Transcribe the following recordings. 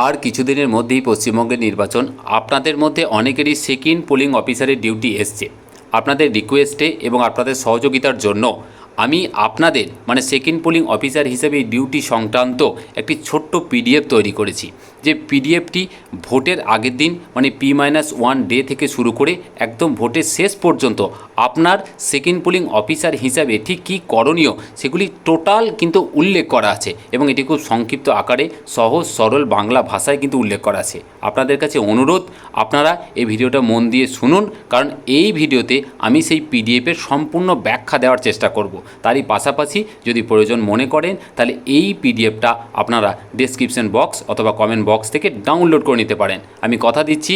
আর কিছুদিনের মধ্যেই পশ্চিমবঙ্গের নির্বাচন। আপনাদের মধ্যে অনেকেরই সেকেন্ড পোলিং অফিসারের ডিউটি এসছে। আপনাদের রিকোয়েস্টে এবং আপনাদের সহযোগিতার জন্য আমি আপনাদের সেকেন্ড পোলিং অফিসার হিসেবে এই ডিউটি সংক্রান্ত একটি ছোট্ট পিডিএফ তৈরি করেছি। যে পিডিএফটি ভোটের আগের দিন P-1 ডে থেকে শুরু করে একদম ভোটের শেষ পর্যন্ত আপনার সেকেন্ড পোলিং অফিসার হিসাবে ঠিক কী করণীয় সেগুলি টোটাল কিন্তু উল্লেখ করা আছে, এবং এটি খুব সংক্ষিপ্ত আকারে সহজ সরল বাংলা ভাষায় কিন্তু উল্লেখ করা আছে। আপনাদের কাছে অনুরোধ, আপনারা এই ভিডিওটা মন দিয়ে শুনুন, কারণ এই ভিডিওতে আমি সেই পিডিএফের সম্পূর্ণ ব্যাখ্যা দেওয়ার চেষ্টা করব। তারই পাশাপাশি যদি প্রয়োজন মনে করেন তাহলে এই পিডিএফটা আপনারা ডেসক্রিপশন বক্স অথবা কমেন্ট বক্স থেকে ডাউনলোড করে নিতে পারেন। আমি কথা দিচ্ছি,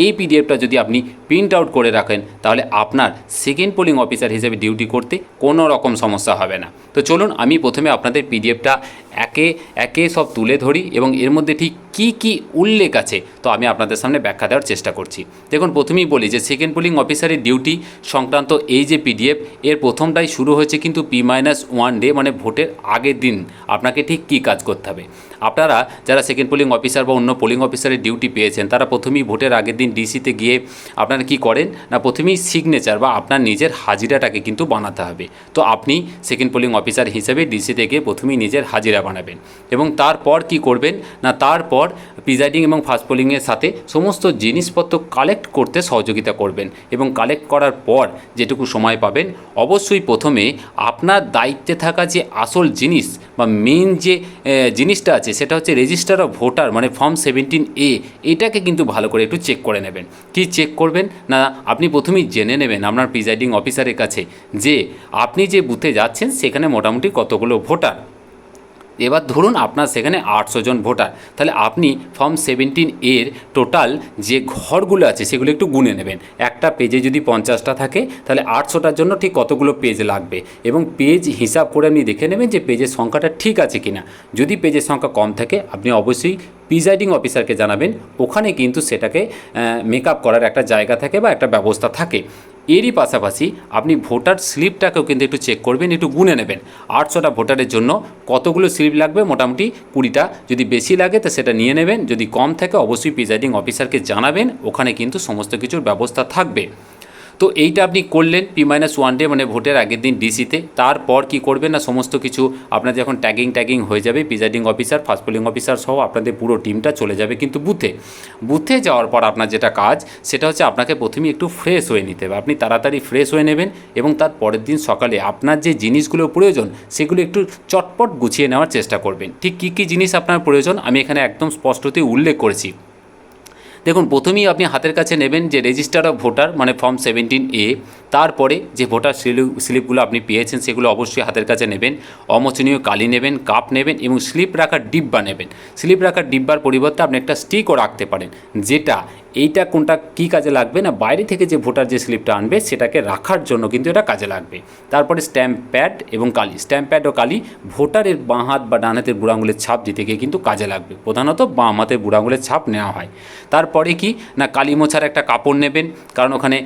এই পিডিএফটা যদি আপনি প্রিন্ট আউট করে রাখেন তাহলে আপনার সেকেন্ড পোলিং অফিসার হিসেবে ডিউটি করতে কোনো রকম সমস্যা হবে না। তো চলুন আমি প্রথমে আপনাদের পিডিএফটা একে একে সব তুলে ধরি এবং এর মধ্যে ঠিক কী কী উল্লেখ আছে তো আমি আপনাদের সামনে ব্যাখ্যা দেওয়ার চেষ্টা করছি। দেখুন, প্রথমেই বলি যে সেকেন্ড পোলিং অফিসারের ডিউটি সংক্রান্ত এই যে পিডিএফ, এর প্রথমটাই শুরু হয়েছে কিন্তু P-1 ডে ভোটের আগের দিন আপনাকে ঠিক কী কাজ করতে হবে। আপনারা যারা সেকেন্ড পোলিং অফিসার বা অন্য পোলিং অফিসারের ডিউটি পেয়েছেন তারা প্রথমেই ভোটের আগের দিন ডিসিতে গিয়ে আপনারা কি করেন না, প্রথমেই সিগনেচার বা আপনার নিজের হাজিরাটাকে কিন্তু বানাতে হবে। তো আপনি সেকেন্ড পোলিং অফিসার হিসেবে ডিসিতে গিয়ে প্রথমেই নিজের হাজিরা বানাবেন এবং তারপর কি করবেন না, তারপর প্রিজাইডিং এবং ফার্স্ট পোলিংয়ের সাথে সমস্ত জিনিসপত্র কালেক্ট করতে সহযোগিতা করবেন এবং কালেক্ট করার পর যেটুকু সময় পাবেন অবশ্যই প্রথমে আপনার দায়িত্বে থাকা যে আসল জিনিস বা মেন যে জিনিসটা আছে সেটা হচ্ছে register of voter form 17A, এটাকে কিন্তু ভালো করে একটু চেক করে নেবেন। কি চেক করবেন না, আপনি প্রথমেই জেনে নেবেন আপনার প্রিজাইডিং অফিসারের কাছে যে আপনি যে বুথে যাচ্ছেন সেখানে মোটামুটি কতগুলো ভোটার। এবার ধরুন আপনার সেখানে 800 জন ভোটার, তাহলে আপনি ফর্ম 17 টোটাল যে ঘরগুলো আছে সেগুলো একটু গুনে নেবেন। একটা পেজে যদি 50টা থাকে তাহলে 800টার জন্য ঠিক কতগুলো পেজ লাগবে, এবং পেজ হিসাব করে আপনি দেখে নেবেন যে পেজের সংখ্যাটা ঠিক আছে কিনা। যদি পেজের সংখ্যা কম থাকে আপনি অবশ্যই প্রিজাইডিং অফিসারকে জানাবেন, ওখানে কিন্তু সেটাকে মেকআপ করার একটা জায়গা থাকে বা একটা ব্যবস্থা থাকে। এরই পাশাপাশি আপনি ভোটার স্লিপটাকেও কিন্তু একটু চেক করবেন, একটু গুনে নেবেন 800টা ভোটারের জন্য কতগুলো স্লিপ লাগবে। মোটামুটি 20টা, যদি বেশি লাগে তো সেটা নিয়ে নেবেন, যদি কম থাকে অবশ্যই প্রিজাইডিং অফিসারকে জানাবেন, ওখানে কিন্তু সমস্ত কিছুর ব্যবস্থা থাকবে। তো এইটা আপনি করলেন P-1 ডে ভোটের আগের দিন ডিসিতে। তারপর কি করবেন না, সমস্ত কিছু আপনার যখন ট্যাগিং হয়ে যাবে, presiding officer first polling officer সহ আপনাদের পুরো টিমটা চলে যাবে কিন্তু বুথে যাওয়ার পর আপনার যেটা কাজ সেটা হচ্ছে আপনাকে প্রথমেই একটু ফ্রেশ হয়ে নিতে হবে। আপনি তাড়াতাড়ি ফ্রেশ হয়ে নেবেন এবং তার পরের দিন সকালে আপনার যে জিনিসগুলো প্রয়োজন সেগুলো একটু চটপট গুছিয়ে নেওয়ার চেষ্টা করবেন। ঠিক কী কী জিনিস আপনার প্রয়োজন আমি এখানে একদম স্পষ্টতই উল্লেখ করেছি। দেখুন, প্রথমেই আপনি হাতের কাছে নেবেন যে register of voter form 17A, তারপরে যে ভোটার স্লিপগুলো আপনি পেয়েছেন সেগুলো অবশ্যই হাতের কাছে নেবেন। অমোচনীয় কালি নেবেন, কাপ নেবেন এবং স্লিপ রাখার ডিব্বা নেবেন। স্লিপ রাখার ডিব্বার পরিবর্তে আপনি একটা স্টিকও রাখতে পারেন, যেটা এইটা কোনটা কী কাজে লাগবে না, বাইরে থেকে যে ভোটার যে স্লিপটা আনবে সেটাকে রাখার জন্য কিন্তু এটা কাজে লাগবে। তারপরে স্ট্যাম্প প্যাড এবং কালি, স্ট্যাম্প প্যাড ও কালি ভোটারের বাঁ হাত বা ডান হাতের বুড়ো আঙুলের ছাপ দিতে গিয়ে কিন্তু কাজে লাগবে, প্রধানত বাঁ হাতের বুড়ো আঙুলের ছাপ নেওয়া হয়। তারপরে কি না, কালি মোছার একটা কাপড় নেবেন, কারণ ওখানে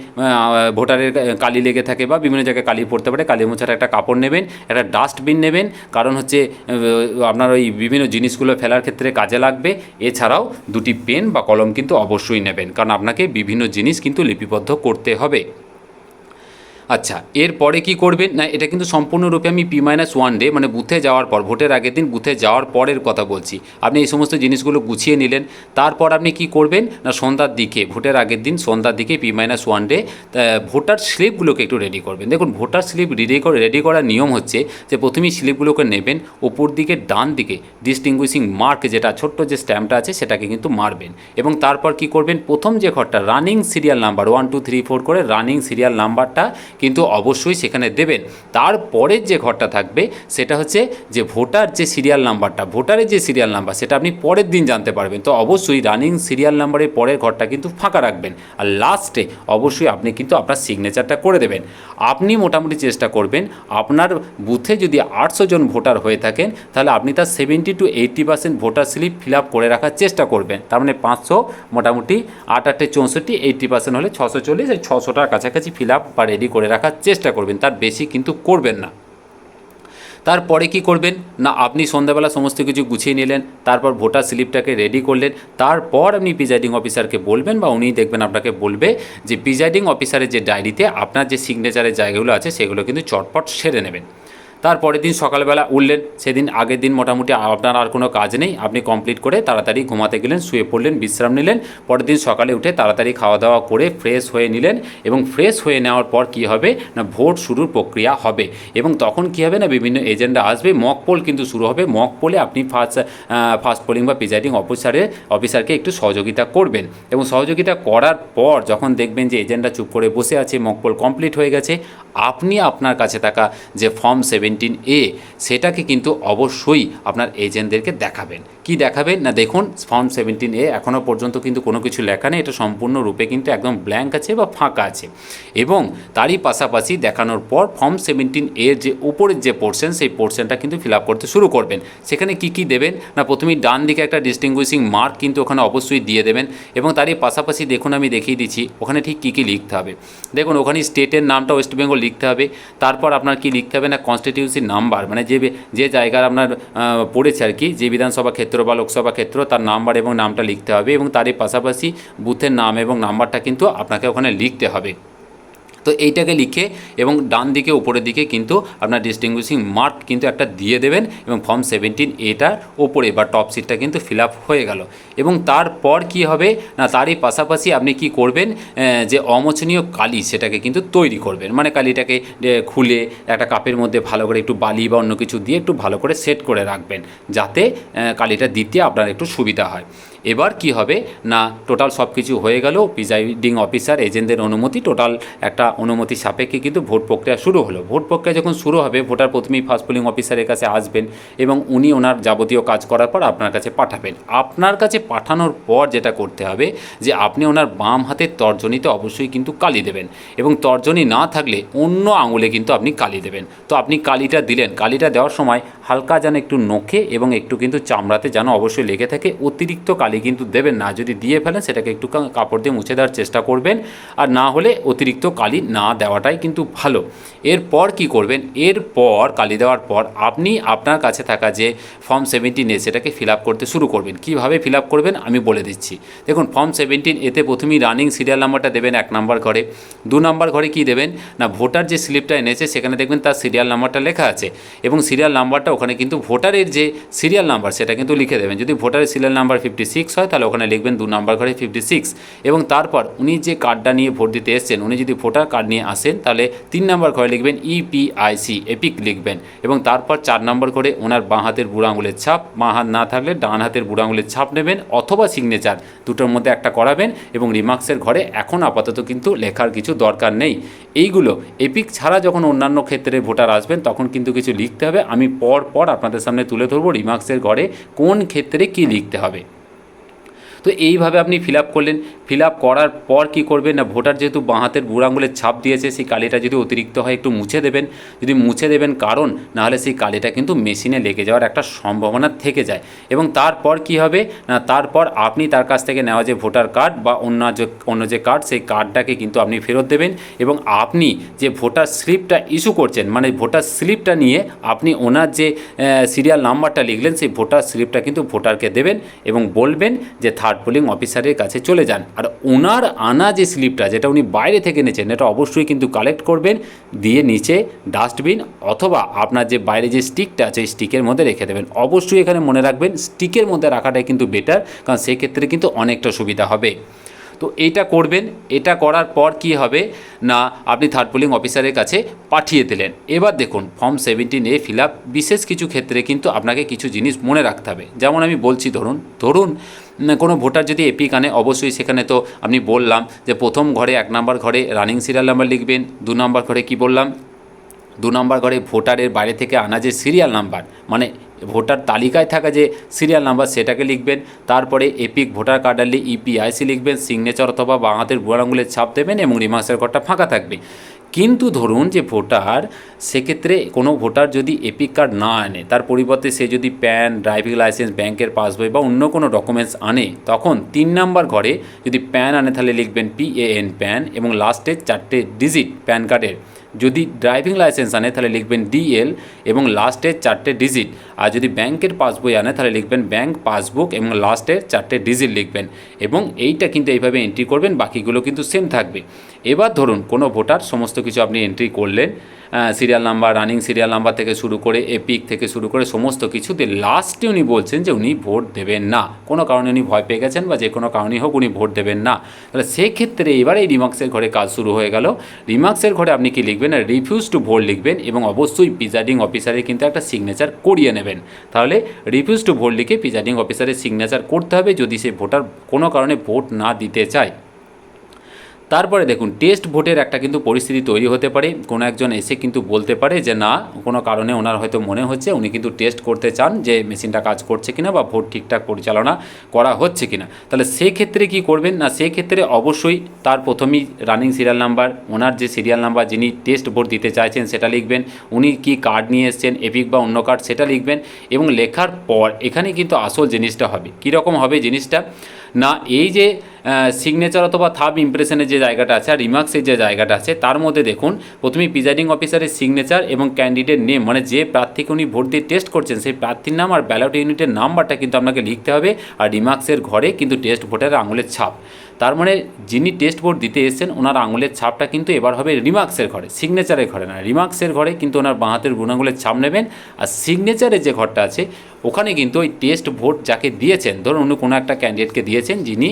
ভোটারের কালি লেগে থাকে বা বিভিন্ন জায়গায় কালি পড়তে পারে। কালি মোছার একটা কাপড় নেবেন, একটা ডাস্টবিন নেবেন, কারণ হচ্ছে আপনার ওই বিভিন্ন জিনিসগুলো ফেলার ক্ষেত্রে কাজে লাগবে। এছাড়াও দুটি পেন বা কলম কিন্তু অবশ্যই নেবেন, কারণ আপনাকে বিভিন্ন জিনিস কিন্তু লিপিবদ্ধ করতে হবে। আচ্ছা, এরপরে কি করবেন না, এটা কিন্তু সম্পূর্ণরূপে আমি P-1 ডে বুথে যাওয়ার পর, ভোটের আগের দিন বুথে যাওয়ার পরের কথা বলছি। আপনি এই সমস্ত জিনিসগুলো গুছিয়ে নিলেন, তারপর আপনি কি করবেন না, সন্ধ্যার দিকে, ভোটের আগের দিন সন্ধ্যার দিকে P-1 ডে ভোটার স্লিপগুলোকে একটু রেডি করবেন। দেখুন, ভোটার স্লিপ রেডি করার নিয়ম হচ্ছে যে প্রথমেই স্লিপগুলোকে নেবেন, ওপর দিকে ডান দিকে ডিস্টিংগুইশিং মার্ক যেটা ছোট্ট যে স্ট্যাম্পটা আছে সেটাকে কিন্তু মারবেন, এবং তারপর কি করবেন, প্রথম যে ঘরটা রানিং সিরিয়াল নাম্বার 1 2 3 4 করে রানিং সিরিয়াল নাম্বারটা কিন্তু অবশ্যই সেখানে দেবেন। তারপরের যে ঘরটা থাকবে সেটা হচ্ছে যে ভোটার যে সিরিয়াল নাম্বারটা, ভোটারের যে সিরিয়াল নাম্বার সেটা আপনি পরের দিন জানতে পারবেন। তো অবশ্যই রানিং সিরিয়াল নাম্বারের পরের ঘরটা কিন্তু ফাঁকা রাখবেন, আর লাস্টে অবশ্যই আপনি কিন্তু আপনার সিগনেচারটা করে দেবেন। আপনি মোটামুটি চেষ্টা করবেন আপনার বুথে যদি 800 জন ভোটার হয়ে থাকেন তাহলে আপনি তার 70 to 80% voter slip fill up করে রাখার চেষ্টা করবেন। তার 500 মোটামুটি 8 8 64 80% হলে 640, এই 600টার কাছাকাছি ফিল আপ বা রেডি করে রাখার চেষ্টা করবেন, তার বেশি কিন্তু করবেন না। তারপরে কি করবেন না, আপনি সন্ধ্যাবেলা সমস্ত কিছু গুছিয়ে নিলেন, তারপর ভোটার স্লিপটাকে রেডি করলেন, তারপর আপনি প্রিজাইডিং অফিসারকে বলবেন বা উনি দেখবেন আপনাকে বলবে যে প্রিজাইডিং অফিসারের যে ডায়েরিতে আপনার যে সিগনেচারের জায়গাগুলো আছে সেগুলো কিন্তু চটপট সেরে নেবেন। তারপরের দিন সকালবেলা উঠলেন, সেদিন আগের দিন মোটামুটি আপনার আর কোনো কাজ নেই, আপনি কমপ্লিট করে তাড়াতাড়ি ঘুমাতে গেলেন, শুয়ে পড়লেন, বিশ্রাম নিলেন। পরের দিন সকালে উঠে তাড়াতাড়ি খাওয়া দাওয়া করে ফ্রেশ হয়ে নিলেন, এবং ফ্রেশ হয়ে নেওয়ার পর কী হবে না, ভোট শুরুর প্রক্রিয়া হবে। এবং তখন কী হবে না, বিভিন্ন এজেন্ডা আসবে, মক পোল কিন্তু শুরু হবে। মক পোলে আপনি ফার্স্ট পোলিং বা প্রিজাইডিং অফিসারকে একটু সহযোগিতা করবেন, এবং সহযোগিতা করার পর যখন দেখবেন যে এজেন্ডা চুপ করে বসে আছে, মক পোল কমপ্লিট হয়ে গেছে, আপনি আপনার কাছে থাকা যে ফর্ম 17A সেটাকে কিন্তু অবশ্যই আপনার এজেন্টদেরকে দেখাবেন। কি দেখাবেন না, দেখুন ফর্ম 17A এখনও পর্যন্ত কিন্তু কোনো কিছু লেখা নেই, এটা সম্পূর্ণরূপে কিন্তু একদম ব্ল্যাঙ্ক আছে বা ফাঁকা আছে। এবং তারই পাশাপাশি দেখানোর পর ফর্ম 17A এর যে উপরের যে পোর্শন, সেই পোর্শনটা কিন্তু ফিল আপ করতে শুরু করবেন। সেখানে কি কি দেবেন না, প্রথমেই ডান দিকে একটা ডিস্টিংগুইশিং মার্ক কিন্তু ওখানে অবশ্যই দিয়ে দেবেন, এবং তারই পাশাপাশি দেখুন আমি দেখিয়ে দিচ্ছি ওখানে ঠিক কী কী লিখতে হবে। দেখুন ওখানে স্টেটের নামটা ওয়েস্ট বেঙ্গল লিখতে হবে, তারপর আপনার কি লিখতে হবে না, কনস্টিটিউন্সি নাম্বার, মানে যে জায়গার আপনার পড়েছে আর কি, যে বিধানসভা ক্ষেত্র বা লোকসভা ক্ষেত্র তার নাম্বার এবং নামটা লিখতে হবে, এবং তারই পাশাপাশি বুথের নাম এবং নাম্বারটা কিন্তু আপনাকে ওখানে লিখতে হবে। তো এইটাকে লিখে এবং ডান দিকে উপরের দিকে কিন্তু আপনার ডিস্টিংগুইশিং মার্ক কিন্তু একটা দিয়ে দেবেন, এবং ফর্ম 17Aটার ওপরে বা টপ সিটটা কিন্তু ফিল আপ হয়ে গেল। এবং তারপর কি হবে না, তারই পাশাপাশি আপনি কি করবেন, যে অমোচনীয় কালি সেটাকে কিন্তু তৈরি করবেন, মানে কালিটাকে খুলে একটা কাপের মধ্যে ভালো করে একটু বালি বা অন্য কিছু দিয়ে একটু ভালো করে সেট করে রাখবেন, যাতে কালিটা দিতে আপনার একটু সুবিধা হয়। এবার কি হবে না, টোটাল সব কিছু হয়ে গেল, প্রিজাইডিং অফিসার এজেন্টদের অনুমতি, টোটাল একটা অনুমতি সাপেক্ষে কিন্তু ভোট প্রক্রিয়া শুরু হলো। ভোট প্রক্রিয়া যখন শুরু হবে, ভোটার প্রথমেই ফার্স্ট পোলিং অফিসারের কাছে আসবেন, এবং উনি ওনার যাবতীয় কাজ করার পর আপনার কাছে পাঠাবেন। আপনার কাছে পাঠানোর পর যেটা করতে হবে যে আপনি ওনার বাম হাতের তর্জনীতে অবশ্যই কিন্তু কালি দেবেন, এবং তর্জনী না থাকলে অন্য আঙুলে কিন্তু আপনি কালি দেবেন। তো আপনি কালিটা দিলেন, কালিটা দেওয়ার সময় হালকা যেন একটু নখে এবং একটু কিন্তু চামড়াতে যেন অবশ্যই লেগে থাকে, অতিরিক্ত কালি কিন্তু দেবেন না। যদি দিয়ে ফেলেন সেটাকে একটু কাপড় দিয়ে মুছে দেওয়ার চেষ্টা করবেন, আর না হলে অতিরিক্ত কালি না দেওয়াটাই কিন্তু ভালো। এরপর কি করবেন, এরপর কালি দেওয়ার পর আপনি আপনার কাছে থাকা যে ফর্ম 17A সেটাকে ফিল আপ করতে শুরু করবেন। কীভাবে ফিল আপ করবেন আমি বলে দিচ্ছি। দেখুন ফর্ম 17A প্রথমেই রানিং সিরিয়াল নাম্বারটা দেবেন 1 নম্বর ঘরে। 2 নম্বর ঘরে কি দেবেন না, ভোটার যে স্লিপটা এনেছে সেখানে দেখবেন তার সিরিয়াল নাম্বারটা লেখা আছে, এবং সিরিয়াল নাম্বারটা ওখানে কিন্তু ভোটারের যে সিরিয়াল নাম্বার সেটা কিন্তু লিখে দেবেন। যদি ভোটারের সিরিয়াল নাম্বার 56 হয় তাহলে ওখানে লিখবেন 2 নম্বর ঘরে 56, এবং তারপর উনি যে কার্ডটা নিয়ে ভোট দিতে এসছেন, উনি যদি ভোটার কার্ড নিয়ে আসেন তাহলে 3 নম্বর ঘরে লিখবেন EPIC এপিক লিখবেন, এবং তারপর 4 নম্বর ঘরে ওনার বাঁ হাতের বুড়ো আঙুলের ছাপ, বাঁ হাত না থাকলে ডান হাতের বুড়ো আঙুলের ছাপ নেবেন, অথবা সিগনেচার, দুটোর মধ্যে একটা করাবেন। এবং রিমার্কসের ঘরে এখন আপাতত কিন্তু লেখার কিছু দরকার নেই। এইগুলো এপিক ছাড়া যখন অন্যান্য ক্ষেত্রে ভোটার আসবেন তখন কিন্তু কিছু লিখতে হবে। আমি পর পর আপনাদের সামনে তুলে ধরবো রিমার্কসের ঘরে কোন ক্ষেত্রে কি লিখতে হবে। তো এইভাবে আপনি ফিল আপ করলেন। ফিল আপ করার পর কী করবেন না, ভোটার যেহেতু বাঁ হাতের বুড়ো আঙুলের ছাপ দিয়েছে, সেই কালিটা যদি অতিরিক্ত হয় একটু মুছে দেবেন। যদি মুছে দেবেন, কারণ নাহলে সেই কালিটা কিন্তু মেশিনে লেগে যাওয়ার একটা সম্ভাবনা থেকে যায়। এবং তারপর কি হবে না, তারপর আপনি তার কাছ থেকে নেওয়া যে ভোটার কার্ড বা অন্য যে কার্ড, সেই কার্ডটাকে কিন্তু আপনি ফেরত দেবেন, এবং আপনি যে ভোটার স্লিপটা ইস্যু করছেন, মানে ভোটার স্লিপটা নিয়ে আপনি ওনার যে সিরিয়াল নাম্বারটা লিখলেন সেই ভোটার স্লিপটা কিন্তু ভোটারকে দেবেন, এবং বলবেন যে থার্ড পোলিং অফিসারের কাছে চলে যান। আর ওনার আনা যে স্লিপটা, যেটা উনি বাইরে থেকে নিয়েছেন, এটা অবশ্যই কিন্তু কালেক্ট করবেন, দিয়ে নিচে ডাস্টবিন অথবা আপনার যে বাইরে যে স্টিকটা আছে স্টিকের মধ্যে রেখে দেবেন। অবশ্যই এখানে মনে রাখবেন স্টিকের মধ্যে রাখাটাই কিন্তু বেটার, কারণ সেক্ষেত্রে কিন্তু অনেকটা সুবিধা হবে। তো এইটা করবেন। এটা করার পর কি হবে না, আপনি থার্ড পোলিং অফিসারের কাছে পাঠিয়ে দিলেন। এবার দেখুন ফর্ম 17A ফিল আপ, বিশেষ কিছু ক্ষেত্রে কিন্তু আপনাকে কিছু জিনিস মনে রাখতে হবে। যেমন আমি বলছি, ধরুন কোনো ভোটার যদি এপিক আনে, অবশ্যই সেখানে তো আপনি বললাম যে প্রথম ঘরে 1 নম্বর ঘরে রানিং সিরিয়াল নাম্বার লিখবেন, 2 নম্বর ঘরে কি বললাম, 2 নম্বর ঘরে ভোটারের বাইরে থেকে আনা যে সিরিয়াল নাম্বার, মানে ভোটার তালিকায় থাকা যে সিরিয়াল নাম্বার সেটাকে লিখবেন। তারপরে এপিক ভোটার কার্ড আনলে EPIC লিখবেন, সিগনেচার অথবা বাঁ হাতের বুড়ো আঙুলের ছাপ দেবেন, এবং রিমার্কসের ঘরটা ফাঁকা থাকবে। কিন্তু ধরুন যে ভোটার, সেক্ষেত্রে কোনো ভোটার যদি এপিক কার্ড না আনে, তার পরিবর্তে সে যদি প্যান, ড্রাইভিং লাইসেন্স, ব্যাংকের পাসবই বা অন্য কোনো ডকুমেন্টস আনে, তখন 3 নম্বর ঘরে যদি প্যান আনে তাহলে লিখবেন PAN প্যান, এবং লাস্টের 4টে ডিজিট প্যান কার্ডের যদি ড্রাইভিং লাইসেন্স আনে তাহলে লিখবেন ডিএল এবং লাস্টের 4টে ডিজিট। আর যদি ব্যাংকের পাসবই আনে তাহলে লিখবেন ব্যাংক পাসবুক এবং লাস্টের 4টে ডিজিট লিখবেন এবং এইটা কিন্তু এইভাবে এন্ট্রি করবেন, বাকিগুলো কিন্তু সেম থাকবে। এবার ধরুন কোনো ভোটার সমস্ত কিছু আপনি এন্ট্রি করলেন, serial number, running serial number থেকে শুরু করে এপিক থেকে শুরু করে সমস্ত কিছু দিয়ে লাস্টে উনি বলছেন যে উনি ভোট দেবেন না, কোনো কারণে উনি ভয় পেয়ে গেছেন বা যে কোনো কারণেই হোক উনি ভোট দেবেন না। তাহলে সেক্ষেত্রে এবার এই রিমার্কসের ঘরে কাজ শুরু হয়ে গেল। রিমার্কসের ঘরে আপনি কি লিখবেন? রিফিউজ টু ভোট লিখবেন এবং অবশ্যই প্রিজাইডিং অফিসারের কিন্তু একটা সিগনেচার করিয়ে নেবেন। তাহলে রিফিউজ টু ভোট লিখে প্রিজাইডিং অফিসারের সিগনেচার করতে হবে যদি সেই ভোটার কোনো কারণে ভোট না দিতে চায়। তারপরে দেখুন টেস্ট ভোটের একটা কিন্তু পরিস্থিতি তৈরি হতে পারে। কোনো একজন এসে কিন্তু বলতে পারে যে না, কোনো কারণে ওনার হয়তো মনে হচ্ছে উনি কিন্তু টেস্ট করতে চান যে মেশিনটা কাজ করছে কিনা বা ভোট ঠিকঠাক পরিচালনা করা হচ্ছে কিনা। তাহলে সেক্ষেত্রে কি করবেন না, সেক্ষেত্রে অবশ্যই তার প্রথমেই রানিং সিরিয়াল নাম্বার, ওনার যে সিরিয়াল নাম্বার যিনি টেস্ট ভোট দিতে চাইছেন সেটা লিখবেন, উনি কি কার্ড নিয়ে এসছেন এপিক বা অন্য কার্ড সেটা লিখবেন এবং লেখার পর এখানে কিন্তু আসল জিনিসটা হবে। কীরকম হবে জিনিসটা না, এই যে সিগনেচার অথবা থাম্ব ইমপ্রেশনের যে জায়গাটা আছে আর রিমার্কসের যে জায়গাটা আছে তার মধ্যে দেখুন প্রথমেই প্রিজাইডিং অফিসারের সিগনেচার এবং ক্যান্ডিডেট নেম, মানে যে প্রার্থীকে উনি ভোট দিয়ে টেস্ট করছেন সেই প্রার্থীর নাম আর ব্যালট ইউনিটের নাম্বারটা কিন্তু আপনাকে লিখতে হবে। আর রিমার্কসের ঘরে কিন্তু টেস্ট ভোটারের আঙুলের ছাপ, তার মানে যিনি টেস্ট ভোট দিতে এসেছেন ওনার আঙুলের ছাপটা কিন্তু এবার হবে রিমার্কসের ঘরে, সিগনেচারের ঘরে না। রিমার্কসের ঘরে কিন্তু ওনার বাঁ হাতের বুড়ো আঙুলের ছাপ নেবেন। আর সিগনেচারের যে ঘরটা আছে ওখানে কিন্তু ওই টেস্ট ভোট যাকে দিয়েছেন, ধরুন উনি কোনো একটা ক্যান্ডিডেটকে দিয়েছেন যিনি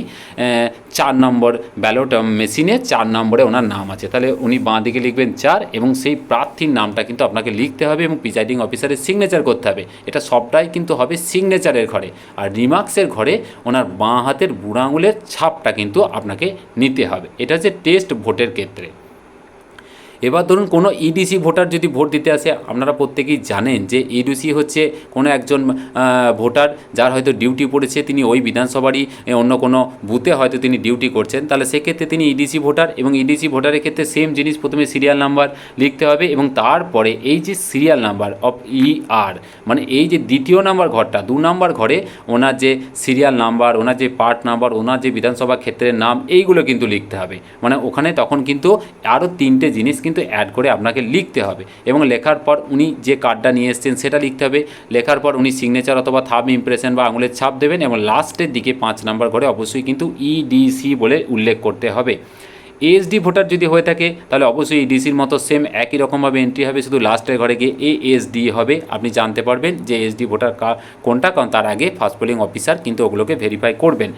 4 নম্বর ব্যালট মেশিনে 4 নম্বরে ওনার নাম আছে, তাহলে উনি বাঁ দিকে লিখবেন 4 এবং সেই প্রার্থীর নামটা কিন্তু আপনাকে লিখতে হবে এবং প্রিজাইডিং অফিসারের সিগনেচার করতে হবে। এটা সবটাই কিন্তু হবে সিগনেচারের ঘরে। আর রিমার্কসের ঘরে ওনার বাঁ হাতের বুড়ো আঙুলের ছাপটা কিন্তু আপনাকে নিতে হবে। এটা হচ্ছে টেস্ট ভোটের ক্ষেত্রে। এবার ধরুন কোনো ইডিসি ভোটার যদি ভোট দিতে আসে, আপনারা প্রত্যেকেই জানেন যে ইডিসি হচ্ছে কোনো একজন ভোটার যার হয়তো ডিউটি পড়েছে, তিনি ওই বিধানসভারই অন্য কোনো বুথে হয়তো তিনি ডিউটি করছেন, তাহলে সেক্ষেত্রে তিনি ইডিসি ভোটার এবং ইডিসি ভোটারের ক্ষেত্রে সেম জিনিস, প্রথমে সিরিয়াল নাম্বার লিখতে হবে এবং তারপরে এই যে সিরিয়াল নাম্বার অফ ইআর, মানে এই যে দ্বিতীয় নাম্বার ঘরটা, 2 নাম্বার ঘরে ওনার যে সিরিয়াল নাম্বার, ওনার যে পার্ট নাম্বার, ওনার যে বিধানসভা ক্ষেত্রের নাম, এইগুলো কিন্তু লিখতে হবে। মানে ওখানে তখন কিন্তু আরও 3টে জিনিস কিন্তু অ্যাড করে আপনাকে লিখতে হবে এবং লেখার পর উনি যে কার্ডটা নিয়ে এসেছেন সেটা লিখতে হবে। লেখার পর উনি সিগনেচার অথবা থাম্ব ইমপ্রেশন বা আঙুলের ছাপ দেবেন এবং লাস্টের দিকে 5 নাম্বার ঘরে অবশ্যই কিন্তু ইডিসি বলে উল্লেখ করতে হবে। এএসডি ভোটার যদি হয়ে থাকে তাহলে অবশ্যই ইডিসির মতো সেম একই রকমভাবে এন্ট্রি হবে, শুধু লাস্টের ঘরে গিয়ে এএসডি হবে। আপনি জানতে পারবেন যে এএসডি ভোটার কোনটা, কারণ তার আগে ফার্স্ট পোলিং অফিসার কিন্তু ওগুলোকে ভেরিফাই করবেন।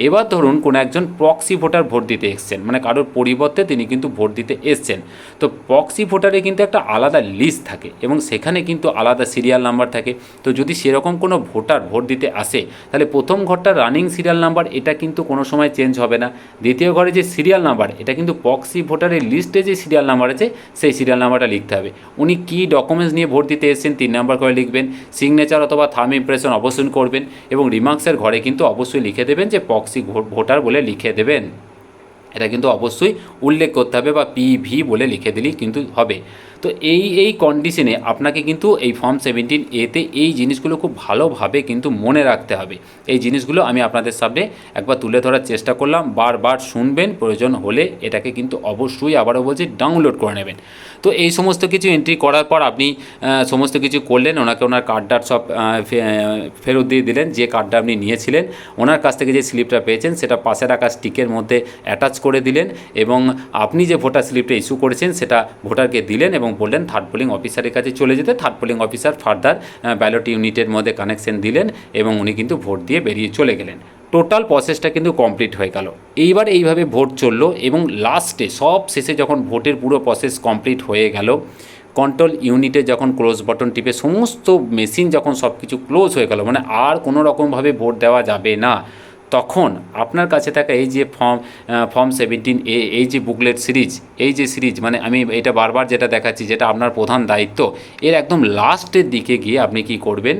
এবার ধরুন কোনো একজন প্রক্সি ভোটার ভোট দিতে এসছেন, মানে কারোর পরিবর্তে তিনি কিন্তু ভোট দিতে এসছেন। তো প্রক্সি ভোটারে কিন্তু একটা আলাদা লিস্ট থাকে এবং সেখানে কিন্তু আলাদা সিরিয়াল নাম্বার থাকে। তো যদি সেরকম কোনো ভোটার ভোট দিতে আসে তাহলে প্রথম ঘরটা রানিং সিরিয়াল নাম্বার, এটা কিন্তু কোনো সময় চেঞ্জ হবে না। দ্বিতীয় ঘরে যে সিরিয়াল নাম্বার, এটা কিন্তু প্রক্সি ভোটারের লিস্টে যে সিরিয়াল নাম্বার আছে সেই সিরিয়াল নাম্বারটা লিখতে হবে। উনি কী ডকুমেন্টস নিয়ে ভোট দিতে এসেছেন 3 নাম্বার করে লিখবেন। সিগনেচার অথবা থাম্ব ইমপ্রেশন অবশ্যই করবেন এবং রিমার্কসের ঘরে কিন্তু অবশ্যই লিখে দেবেন যে প্রক্সি ভোটার বলে লিখে দেবেন। এটা কিন্তু অবশ্যই উল্লেখ করতে হবে বা পিভি বলে লিখে দিলেই কিন্তু হবে। তো এই কন্ডিশনে আপনাকে কিন্তু এই ফর্ম 17A-তে এই জিনিসগুলো খুব ভালোভাবে কিন্তু মনে রাখতে হবে। এই জিনিসগুলো আমি আপনাদের সামনে একবার তুলে ধরার চেষ্টা করলাম, বারবার শুনবেন, প্রয়োজন হলে এটাকে কিন্তু অবশ্যই আবারও বলছি ডাউনলোড করে নেবেন। তো এই সমস্ত কিছু এন্ট্রি করার পর আপনি সমস্ত কিছু করলেন, ওনাকে ওনার কার্ডটা সব ফেরত দিয়ে দিলেন, যে কার্ডটা আপনি নিয়েছিলেন ওনার কাছ থেকে যে স্লিপটা পেয়েছেন সেটা পাশে রাখা স্টিকের মধ্যে অ্যাটাচ করে দিলেন এবং আপনি যে ভোটার স্লিপটা ইস্যু করেছেন সেটা ভোটারকে দিলেন এবং বললেন থার্ড পোলিং অফিসারের কাছে চলে যেতে। Third polling officer further ballot ইউনিটের মধ্যে কানেকশন দিলেন এবং উনি কিন্তু ভোট দিয়ে বেরিয়ে চলে গেলেন। টোটাল প্রসেসটা কিন্তু কমপ্লিট হয়ে গেল। এইবার এইভাবে ভোট চললো এবং লাস্টে সব শেষে যখন ভোটের পুরো প্রসেস কমপ্লিট হয়ে গেল, কন্ট্রোল ইউনিটে যখন ক্লোজ বাটন টিপে সমস্ত মেশিন যখন সব কিছু ক্লোজ হয়ে গেল, মানে আর কোনো রকমভাবে ভোট দেওয়া যাবে না, তখন আপনার কাছে থাকা এই যে ফর্ম 17A, এই যে বুকলেট সিরিজ, এই যে সিরিজ, মানে আমি এটা বারবার যেটা দেখাচ্ছি, যেটা আপনার প্রধান দায়িত্ব, এর একদম লাস্টের দিকে গিয়ে আপনি কি করবেন,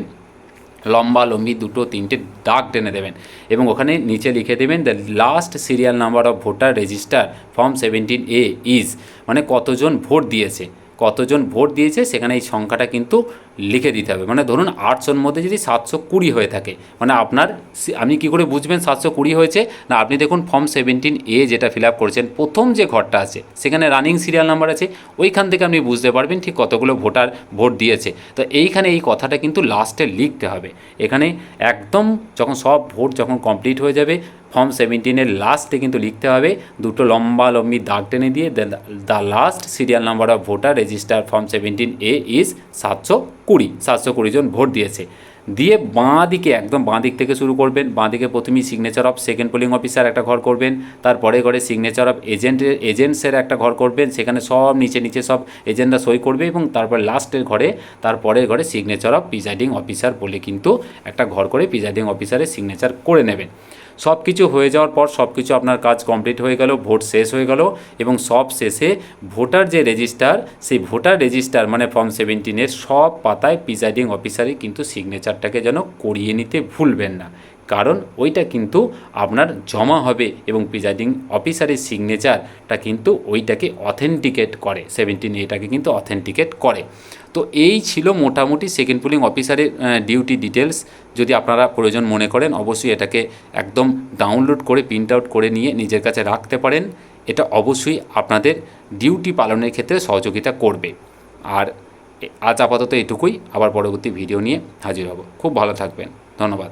লম্বা লম্বি 2-3টে দাগ টেনে দেবেন এবং ওখানে নিচে লিখে দেবেন the last serial number of voter register form 17A is, মানে কতজন ভোট দিয়েছে। কতজন ভোট দিয়েছে সেখানে এই সংখ্যাটা কিন্তু লিখে দিতে হবে। মানে ধরুন 800-র মধ্যে যদি 720 হয়ে থাকে, মানে আপনার আপনি কী করে বুঝবেন 720 হয়েছে? না, আপনি দেখুন ফর্ম 17A যেটা ফিল আপ করেছেন, প্রথম যে ঘরটা আছে সেখানে রানিং সিরিয়াল নাম্বার আছে, ওইখান থেকে আপনি বুঝতে পারবেন ঠিক কতগুলো ভোটার ভোট দিয়েছে। তো এইখানে এই কথাটা কিন্তু লাস্টে লিখতে হবে। এখানে একদম যখন সব ভোট যখন কমপ্লিট হয়ে যাবে, ফর্ম 17-এর লাস্টে কিন্তু লিখতে হবে, দুটো লম্বি দাগ টেনে দিয়ে, the last serial number of voter register form 17A is 720 জন ভোট দিয়েছে। দিয়ে বাঁ দিকে, একদম বাঁ দিক থেকে শুরু করবেন। বাঁ দিকে প্রথমেই signature of second polling officer একটা ঘর করবেন, তারপরে ঘরে সিগনেচার অফ এজেন্টসের একটা ঘর করবেন, সেখানে সব নিচে সব এজেন্টরা সই করবে, এবং তারপর লাস্টের ঘরে, তারপরের ঘরে সিগনেচার অফ প্রিজাইডিং অফিসার বলে কিন্তু একটা ঘর করে প্রিজাইডিং অফিসারের সিগনেচার করে নেবেন। সব কিছু হয়ে যাওয়ার পর, সব কিছু আপনার কাজ কমপ্লিট হয়ে গেল, ভোট শেষ হয়ে গেল, এবং সব শেষে ভোটার যে রেজিস্টার, সেই ভোটার রেজিস্টার মানে ফর্ম 17-এর সব পাতায় প্রিজাইডিং অফিসারই কিন্তু সিগনেচারটাকে যেন করিয়ে নিতে ভুলবেন না, কারণ ওইটা কিন্তু আপনার জমা হবে এবং প্রিজাইডিং অফিসারের সিগনেচারটা কিন্তু ওইটাকে অথেন্টিকেট করে, 17A কিন্তু অথেন্টিকেট করে। তো এই ছিল মোটামুটি সেকেন্ড পোলিং অফিসারের ডিউটি ডিটেলস। যদি আপনারা প্রয়োজন মনে করেন, অবশ্যই এটাকে একদম ডাউনলোড করে প্রিন্ট আউট করে নিয়ে নিজের কাছে রাখতে পারেন। এটা অবশ্যই আপনাদের ডিউটি পালনের ক্ষেত্রে সহযোগিতা করবে। আর আজ আপাতত এটুকুই, আবার পরবর্তী ভিডিও নিয়ে হাজির হব। খুব ভালো থাকবেন, ধন্যবাদ।